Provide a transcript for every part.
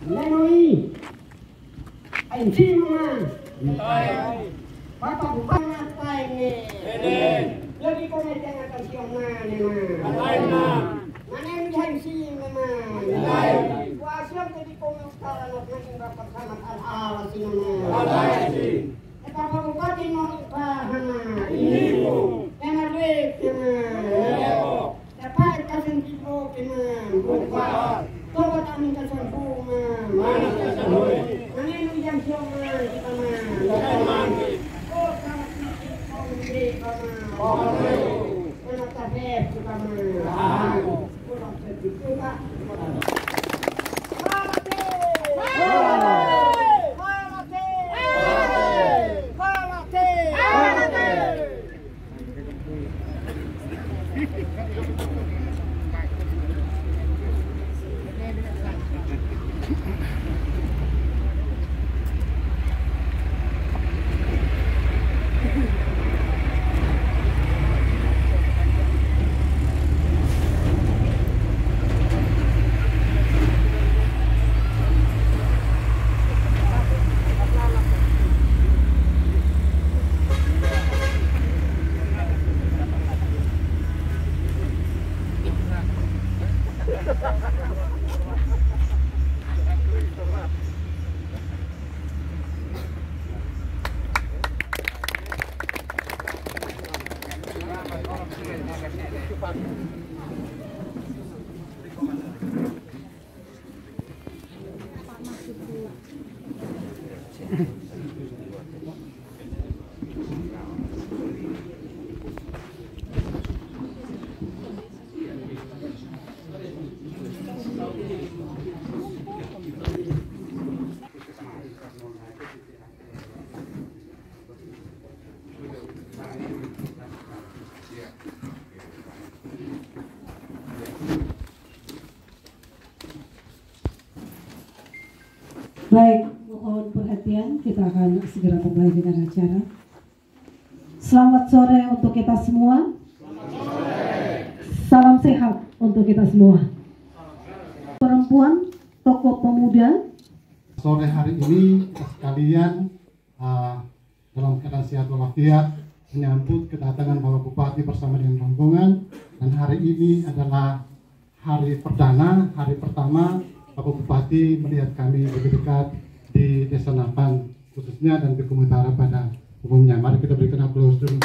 Nenoi, Ainsi mama, Bapak bukan apa ini? Lagi kau macam atas siang mana? Mana yang dihansi memang? Kuasian jadi kau mengatakan nak nanti bapak sangat al-ala sih memang. Bapak bupati mau pahana. Memang duit memang. Dapat kasih kilo memang. Coba kami kasih bunga. Mana yang jam siang mana kita memang. Oh sangat kau beri memang. Mana kasih kita memang. Kurang sedikit pak. Baik, mohon perhatian, kita akan segera mulai dengan acara. Selamat sore untuk kita semua. Salam sehat untuk kita semua. Perempuan, tokoh pemuda. Sore hari ini sekalian dalam keadaan sehat walafiat menyambut kedatangan Bapak Bupati bersama dengan rombongan, dan hari ini adalah hari perdana, hari pertama Bapak Bupati melihat kami lebih dekat di Desa Napan khususnya dan di Bikung Utara pada umumnya. Mari kita berikan aplaus dulu.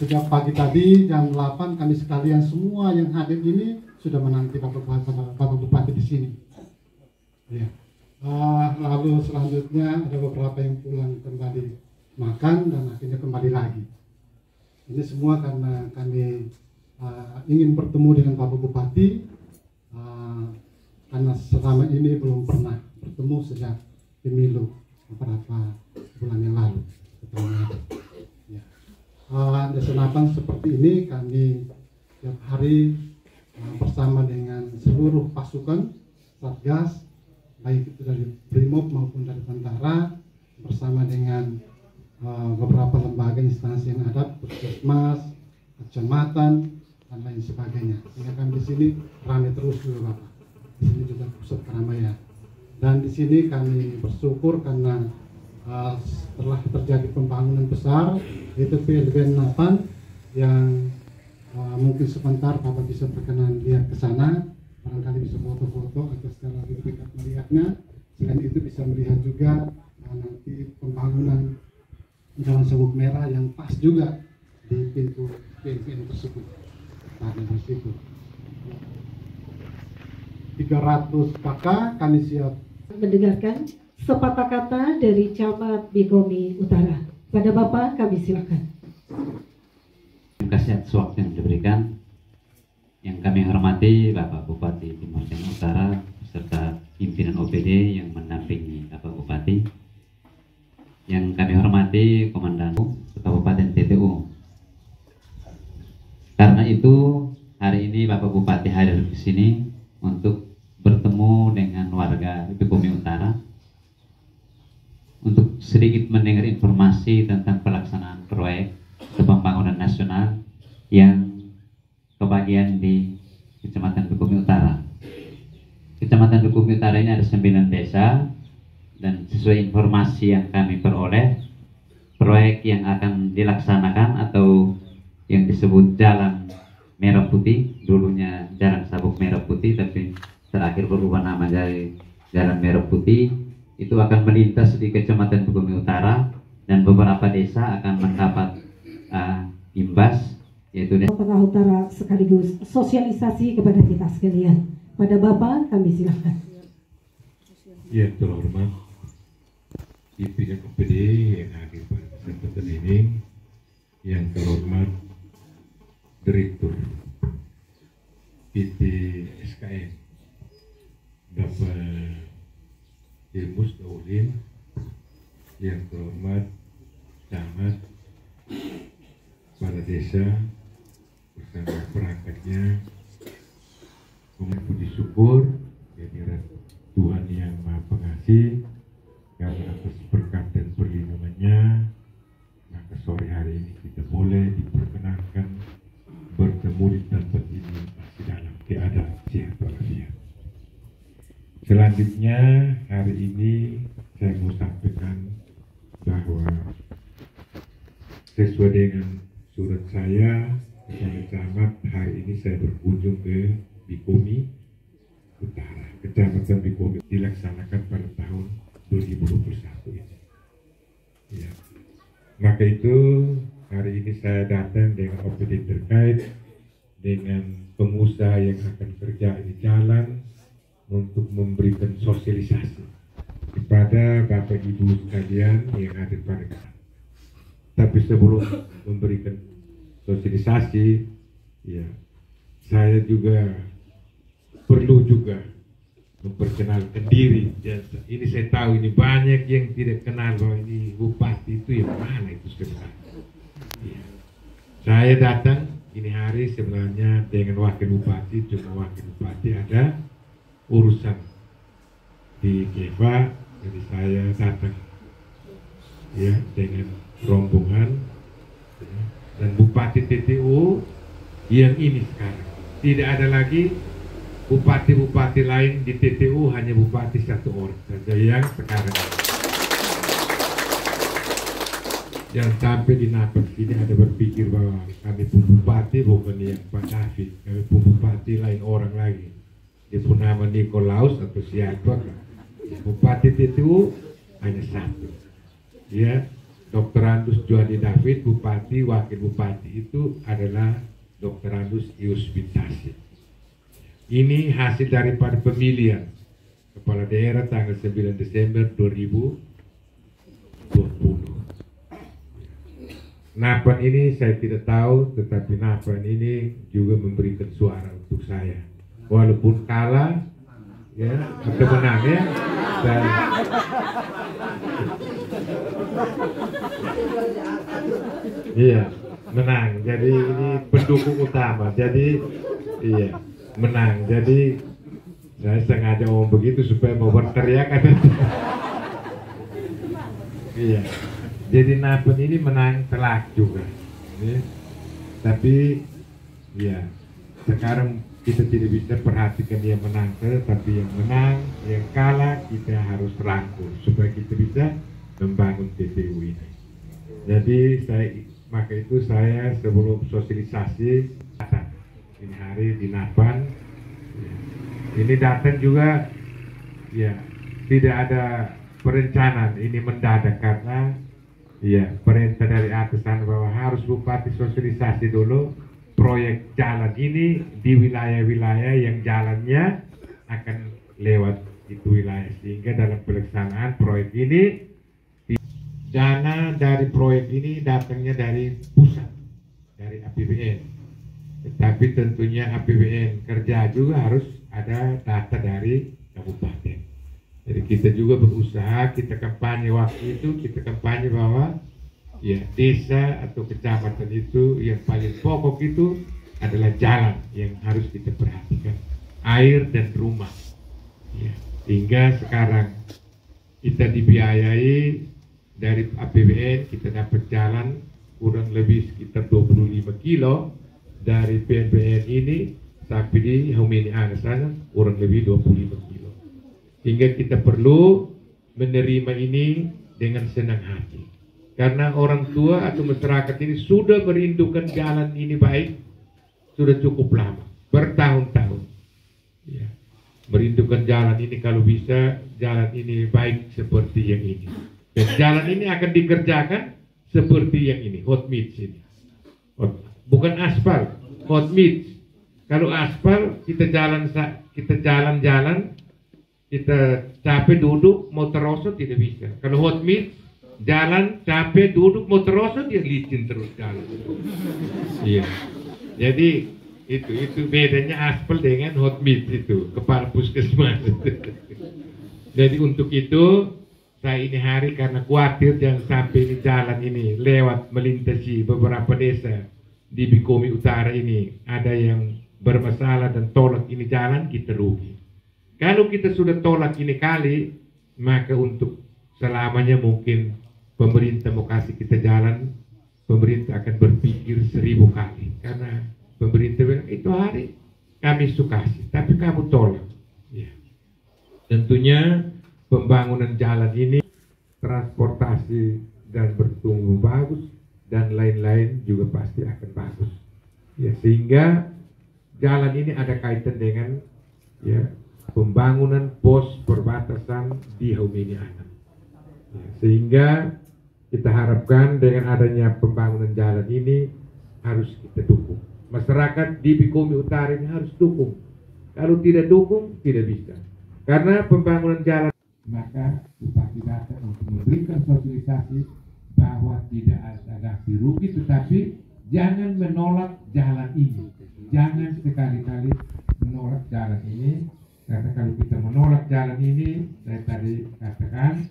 Sejak pagi tadi jam 8 kami sekalian semua yang hadir ini sudah menanti Bapak Bupati di sini. Ya. Lalu selanjutnya ada beberapa yang pulang kembali makan dan akhirnya kembali lagi. Ini semua karena kami ingin bertemu dengan Bapak Bupati karena selama ini belum pernah bertemu sejak pemilu beberapa bulan yang lalu. Ya. Desa Napan seperti ini kami setiap hari bersama dengan seluruh pasukan Satgas, baik itu dari Brimob maupun dari tentara, bersama dengan beberapa lembaga instansi yang ada, puskesmas, kecamatan, dan lain sebagainya. Sehingga kami di sini ramai terus dulu Bapak. Di sini juga pusat keramaian. Dan di sini kami bersyukur karena setelah terjadi pembangunan besar, yaitu PLBN Napan, yang mungkin sebentar Bapak bisa berkenan lihat ke sana, barangkali bisa foto-foto atau secara lebih dekat melihatnya. Selain itu bisa melihat juga nanti pembangunan Jalan Sabuk Merah yang pas juga di pintu PLBN tersebut. Pada situ 300 kakak kami siap Mendengarkan sepatah kata dari Camat Bikomi Utara. Pada Bapak kami silakan. Terima kasih atas waktu yang diberikan. Yang kami hormati Bapak Bupati Timur Tengah Utara beserta pimpinan OPD yang mendampingi Bapak Bupati. Yang kami hormati Komandan Kabupaten TTU. Karena itu hari ini Bapak Bupati hadir di sini untuk bertemu dengan warga Bikumi Utara untuk sedikit mendengar informasi tentang pelaksanaan proyek pembangunan nasional yang kebagian di Kecamatan Bikumi Utara. 9 desa, dan sesuai informasi yang kami peroleh, proyek yang akan dilaksanakan atau yang disebut Jalan Merah Putih, dulunya Jalan Sabuk Merah Putih tapi terakhir berubah nama jadi Jalan Merah Putih, itu akan melintas di Kecamatan Bukumi Utara dan beberapa desa akan mendapat imbas, yaitu Tengah Utara, sekaligus sosialisasi kepada kita sekalian. Pada Bapak kami silakan. Ya, terhormat pimpinan OPD yang hadir pada kesempatan ini, yang terhormat Direktur PT SKM Bapak Demus Daulin, yang terhormat camat, kepala desa bersama perangkatnya, kami puji syukur kehadirat Tuhan yang Maha Pengasih, karena atas berkat dan perlindungannya maka sore hari ini kita boleh diperkenankan bertemu di tempat ini masih dalam keadaan sehat walafiat. Selanjutnya hari ini saya mau sampaikan bahwa sesuai dengan surat saya kepada camat, hari ini saya berkunjung ke Bikumi Utara, Kecamatan Bikumi, dilaksanakan pada tahun 2021 ini. Ya. Maka itu hari ini saya datang dengan OPD terkait dengan pengusaha yang akan kerja di jalan untuk memberikan sosialisasi kepada Bapak Ibu sekalian yang hadir pada kesempatan. Tapi sebelum memberikan sosialisasi, ya, saya juga perlu juga memperkenalkan diri. Dan ini saya tahu ini banyak yang tidak kenal bahwa ini bupati itu yang mana itu sebenarnya. Ya. Saya datang ini hari sebenarnya dengan wakil bupati, cuma wakil bupati ada urusan di Keva, jadi saya datang ya dengan rombongan ya, dan Bupati TTU yang ini sekarang tidak ada lagi bupati-bupati lain di TTU, hanya bupati satu orang saja yang sekarang. Jangan sampai di Napas ini ada berpikir bahwa kami pun bupati bukan yang Pak David, kami pun bupati lain orang lagi. Dia pun nama Nikolaus atau siapa kan. Bupati TTU hanya satu. Ya, Dr. Andus Juhadi David, bupati, wakil bupati itu adalah Dr. Andus Ius Bintasi. Ini hasil daripada pemilihan kepala daerah tanggal 9 Desember 2020. Napan ini saya tidak tahu, tetapi Napan ini juga memberikan suara untuk saya. Walaupun kalah, ya, atau menang ya, dan iya menang. Jadi ini pendukung utama. Jadi iya menang. Jadi saya sengaja ngomong begitu supaya mau berteriak ada. Iya. Jadi Napen ini menang telak juga. Ya. Tapi ya sekarang kita tidak bisa perhatikan dia menang, tapi yang menang, yang kalah kita harus rangkul supaya kita bisa membangun TTU ini. Jadi maka itu saya sebelum sosialisasi datang ini hari di Napan. Ya. Ini datang juga ya tidak ada perencanaan, ini mendadak karena ya perintah dari atasan bahwa harus bupati sosialisasi dulu proyek jalan ini di wilayah-wilayah yang jalannya akan lewat itu wilayah, sehingga dalam pelaksanaan proyek ini dana dari proyek ini datangnya dari pusat, dari APBN, tetapi tentunya APBN kerja juga harus ada data dari kabupaten. Jadi kita juga berusaha, kita kampanye waktu itu, kita kampanye bahwa ya desa atau kecamatan itu yang paling pokok itu adalah jalan yang harus kita perhatikan, air dan rumah ya. Hingga sekarang kita dibiayai dari APBN, kita dapat jalan kurang lebih sekitar 25 kilo dari PNBN ini sampai di Humini Ana sana kurang lebih 25 kilo. Sehingga kita perlu menerima ini dengan senang hati. Karena orang tua atau masyarakat ini sudah merindukan jalan ini baik, sudah cukup lama, bertahun-tahun. Ya. Merindukan jalan ini, kalau bisa jalan ini baik seperti yang ini. Dan jalan ini akan dikerjakan seperti yang ini, hot mix ini. Bukan aspal, hot mix. Kalau aspal kita jalan-jalan, kita capek duduk mau terosot tidak bisa. Kalau hot mix jalan capek duduk mau terosot dia licin terus jalan. Iya. Jadi itu bedanya aspal dengan hot mix itu, kepala puskesmas. Jadi untuk itu saya ini hari karena khawatir jangan sampai ini jalan ini lewat melintasi beberapa desa di Bikomi Utara ini ada yang bermasalah dan tolak ini jalan, kita rugi. Kalau kita sudah tolak ini kali, maka untuk selamanya mungkin pemerintah mau kasih kita jalan, pemerintah akan berpikir 1000 kali. Karena pemerintah bilang, itu hari kami suka kasih, tapi kamu tolak. Ya. Tentunya pembangunan jalan ini, transportasi dan bertumbuh bagus, dan lain-lain juga pasti akan bagus. Ya, sehingga jalan ini ada kaitan dengan ya, pembangunan pos perbatasan di Haumeni Anam. Ya, sehingga kita harapkan dengan adanya pembangunan jalan ini harus kita dukung. Masyarakat di Bikomi Utara ini harus dukung. Kalau tidak dukung, tidak bisa. Karena pembangunan jalan, maka Bupati datang untuk memberikan sosialisasi bahwa tidak ada ganti rugi, tetapi jangan menolak jalan ini. Jangan sekali-kali menolak jalan ini, karena kalau kita menolak jalan ini, saya tadi katakan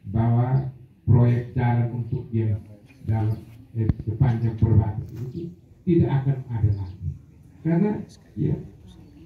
bahwa proyek jalan untuk yang dalam sepanjang perbatasan itu tidak akan ada lagi. Karena ya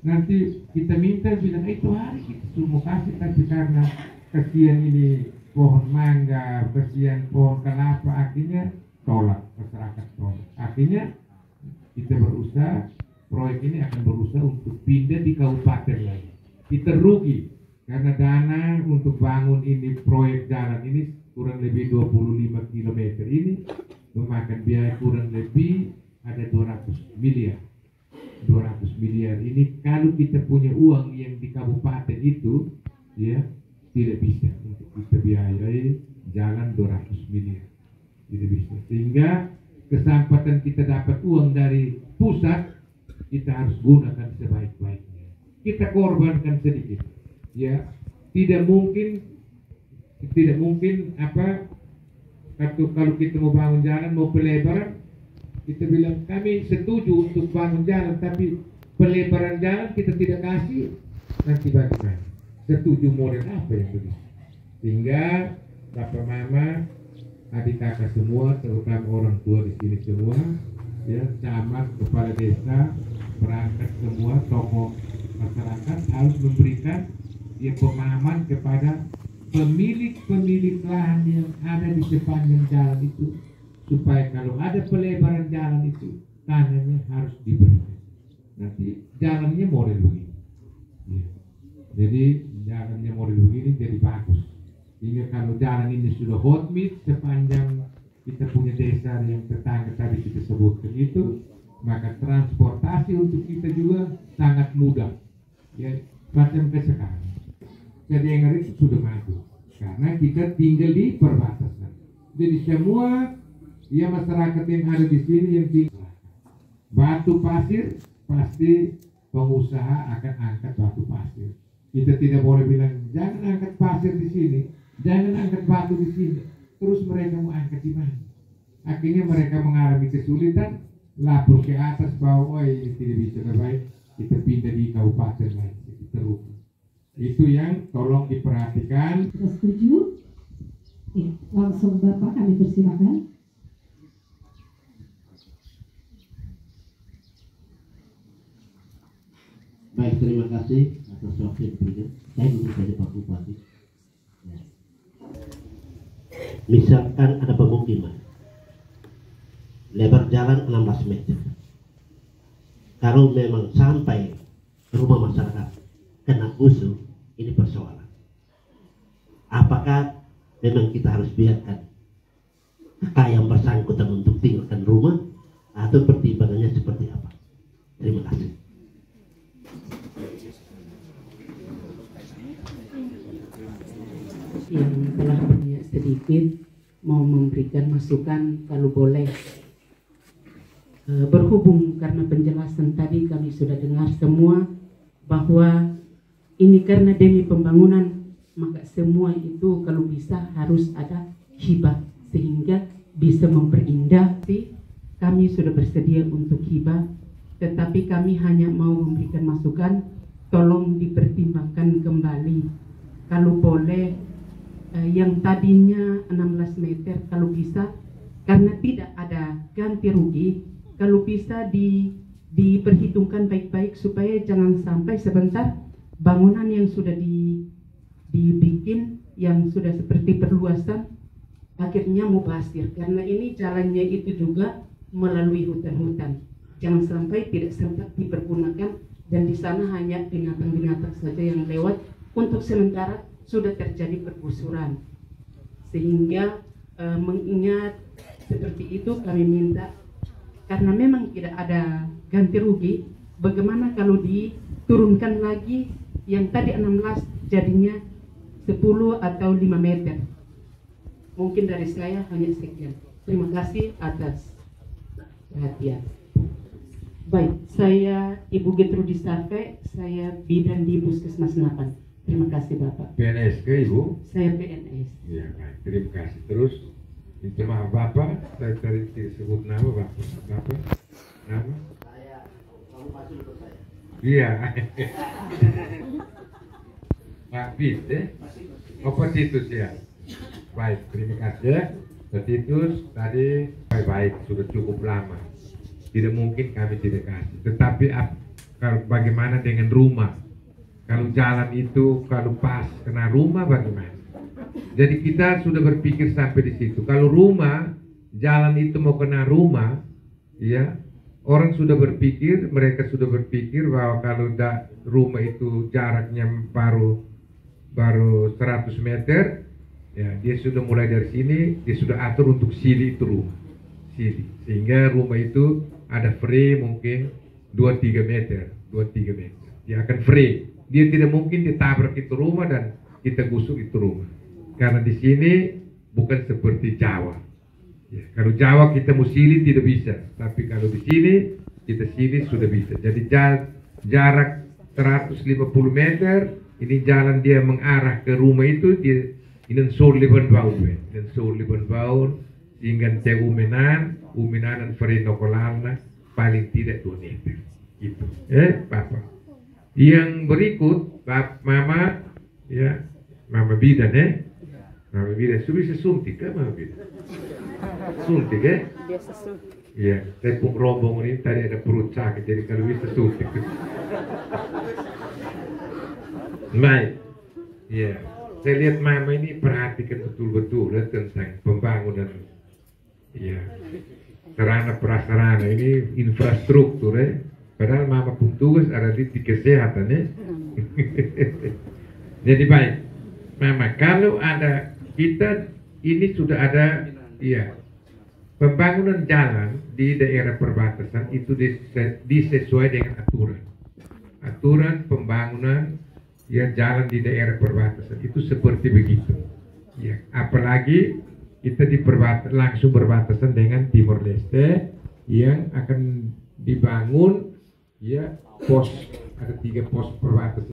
nanti kita minta bilang itu hari kita semua kasih, tapi karena kasihan ini pohon mangga, kasihan pohon kelapa, akhirnya tolak, masyarakat tolak. Akhirnya kita berusaha, proyek ini akan berusaha untuk pindah di kabupaten lain. Kita rugi karena dana untuk bangun ini proyek jalan ini kurang lebih 25 km ini memakan biaya kurang lebih ada 200 miliar. 200 miliar ini kalau kita punya uang yang di kabupaten itu ya tidak bisa untuk kita biayai jalan 200 miliar. Tidak bisa. Sehingga kesempatan kita dapat uang dari pusat kita harus gunakan sebaik-baiknya. Kita korbankan sedikit. Ya, tidak mungkin apa kalau kita mau bangun jalan, mau pelebaran, kita bilang kami setuju untuk bangun jalan, tapi pelebaran jalan kita tidak kasih, nanti bagaimana? Setuju model apa yang begitu? Sehingga Bapak Mama, adik kakak semua, terutama orang tua di sini semua, ya, camat, kepala desa, perangkat semua, tokoh masyarakat harus memberikan ya pemahaman kepada pemilik lahan yang ada di sepanjang jalan itu, supaya kalau ada pelebaran jalan itu tanahnya harus diberikan. Nanti jalannya model begini. Ya. Jadi jalannya model begini jadi bagus. Sehingga kalau jalan ini sudah hot mix sepanjang kita punya desa yang tetangga tadi kita sebutkan itu, maka transportasi untuk kita juga sangat mudah. Ya, macam ke sekarang. Kedengar itu sudah maju karena kita tinggal di perbatasan. Jadi semua ya masyarakat yang ada di sini yang tinggal batu pasir, pasti pengusaha akan angkat batu pasir. Kita tidak boleh bilang jangan angkat pasir di sini, jangan angkat batu di sini. Terus mereka mau angkat di mana? Akhirnya mereka mengalami kesulitan, lapor ke atas bahwa ini tidak bisa baik, kita pindah di kabupaten lain, kita rugi. Itu yang tolong diperhatikan. Kita setuju? Ya, langsung Bapak kami persilakan. Baik, terima kasih atas waktu yang diberikan. Saya duduk saja Pak Bupati. Ya. Misalkan ada pemukiman, lebar jalan 16 meter. Kalau memang sampai rumah masyarakat kena usul, ini persoalan. apakah memang kita harus biarkan kakak yang bersangkutan untuk tinggalkan rumah, atau pertimbangannya seperti apa? Terima kasih. Yang telah banyak sedikit mau memberikan masukan kalau boleh. Berhubung karena penjelasan tadi kami sudah dengar semua bahwa ini karena demi pembangunan, maka semua itu kalau bisa harus ada hibah sehingga bisa memperindah. Kami sudah bersedia untuk hibah, tetapi kami hanya mau memberikan masukan, tolong dipertimbangkan kembali. Kalau boleh, yang tadinya 16 meter kalau bisa, karena tidak ada ganti rugi, kalau bisa diperhitungkan baik-baik supaya jangan sampai sebentar bangunan yang sudah dibikin yang sudah seperti perluasan akhirnya mubazir, karena ini jalannya itu juga melalui hutan-hutan. Jangan sampai tidak sempat dipergunakan dan di sana hanya binatang-binatang saja yang lewat. Untuk sementara sudah terjadi pergusuran, sehingga mengingat seperti itu kami minta, karena memang tidak ada ganti rugi, bagaimana kalau diturunkan lagi yang tadi 16 jadinya 10 atau 5 meter. Mungkin dari saya hanya sekian. Terima kasih atas perhatian. Baik, saya Ibu Gertrudis Sarve, saya bidan di Puskesmas Napan. Terima kasih Bapak. PNS ke Ibu? Saya PNS. Iya, baik. Terima kasih. Terus minta maaf Bapak, saya tadi disebut nama Bapak. Bapak? Nama? Saya, kamu masuk ke saya. Iya. Pak Bid, Apa Titus ya? Baik, terima kasih ya. Pak Titus tadi baik, sudah cukup lama. Tidak mungkin kami tidak kasih. Tetapi bagaimana dengan rumah? Kalau jalan itu kalau pas kena rumah bagaimana? Jadi kita sudah berpikir sampai di situ. Kalau rumah, jalan itu mau kena rumah, ya orang sudah berpikir, mereka sudah berpikir bahwa kalau rumah itu jaraknya baru 100 meter, ya dia sudah mulai dari sini, dia sudah atur untuk sili itu rumah, sili, sehingga rumah itu ada free mungkin 2-3 meter, dia akan free. Dia tidak mungkin ditabrak itu rumah dan kita gusur itu rumah. Karena di sini bukan seperti Jawa. Ya, kalau Jawa kita musili tidak bisa, tapi kalau di sini kita sini sudah bisa. Jadi jarak 150 meter, ini jalan dia mengarah ke rumah itu dia inen sur liban baun, sehingga te uminanan ferinokolalna paling tidak 2 meter. Itu, Bapak. Yang berikut, Mama, ya, Mama bidan, Mama bidan, bisa suntik kan Mama bidan? Suntik, Biasa suntik. Iya, tepung rombong ini tadi ada perut sakit, jadi kalau bisa suntik. Baik, ya, saya lihat Mama ini perhatikan betul-betul tentang pembangunan, ya, sarana prasarana ini infrastruktur, Padahal Mama pun tugas ada di kesehatan, Jadi baik, Mama, kalau ada kita ini sudah ada, ya, pembangunan jalan di daerah perbatasan itu disesuai dengan aturan pembangunan, ya, jalan di daerah perbatasan itu seperti begitu, ya. Apalagi kita langsung berbatasan dengan Timor Leste yang akan dibangun, ya, ada 3 pos perbatasan